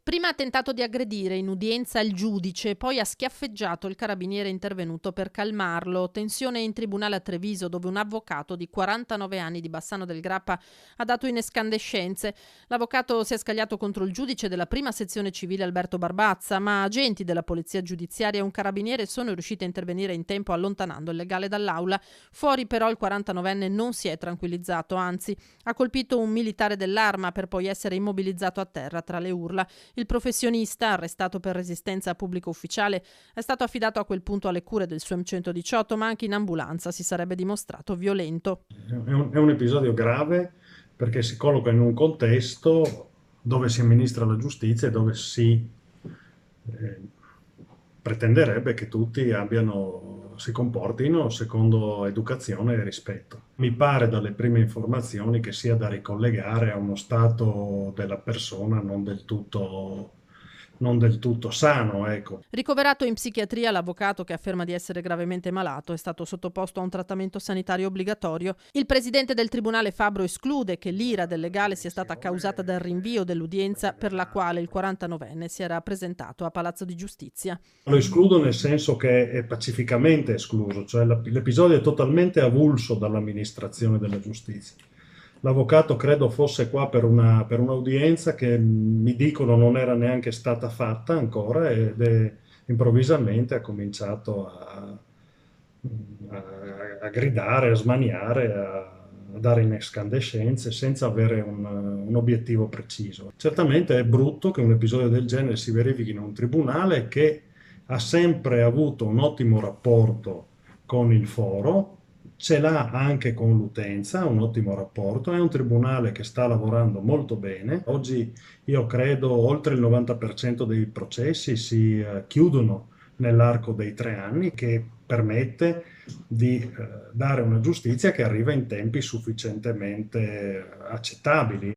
Prima ha tentato di aggredire in udienza il giudice, poi ha schiaffeggiato il carabiniere intervenuto per calmarlo. Tensione in tribunale a Treviso, dove un avvocato di 49 anni di Bassano del Grappa ha dato in escandescenze. L'avvocato si è scagliato contro il giudice della prima sezione civile Alberto Barbazza, ma agenti della polizia giudiziaria e un carabiniere sono riusciti a intervenire in tempo allontanando il legale dall'aula. Fuori però il 49enne non si è tranquillizzato, anzi ha colpito un militare dell'Arma per poi essere immobilizzato a terra tra le urla. Il professionista, arrestato per resistenza a pubblico ufficiale, è stato affidato a quel punto alle cure del SUEM 118, ma anche in ambulanza si sarebbe dimostrato violento. È un episodio grave perché si colloca in un contesto dove si amministra la giustizia e dove si eh, pretenderebbe che tutti si comportino secondo educazione e rispetto. Mi pare dalle prime informazioni che sia da ricollegare a uno stato della persona non del tutto sano, ecco. Ricoverato in psichiatria, l'avvocato, che afferma di essere gravemente malato, è stato sottoposto a un trattamento sanitario obbligatorio. Il presidente del tribunale Fabbro esclude che l'ira del legale sia stata causata dal rinvio dell'udienza per la quale il 49enne si era presentato a Palazzo di Giustizia. Lo escludo nel senso che è pacificamente escluso, cioè l'episodio è totalmente avulso dall'amministrazione della giustizia. L'avvocato credo fosse qua per un'udienza che mi dicono non era neanche stata fatta ancora improvvisamente ha cominciato a gridare, a smaniare, a dare in escandescenze senza avere un obiettivo preciso. Certamente è brutto che un episodio del genere si verifichi in un tribunale che ha sempre avuto un ottimo rapporto con il foro, ce l'ha anche con l'utenza, un ottimo rapporto, è un tribunale che sta lavorando molto bene. Oggi io credo oltre il 90% dei processi si chiudono nell'arco dei 3 anni, che permette di dare una giustizia che arriva in tempi sufficientemente accettabili.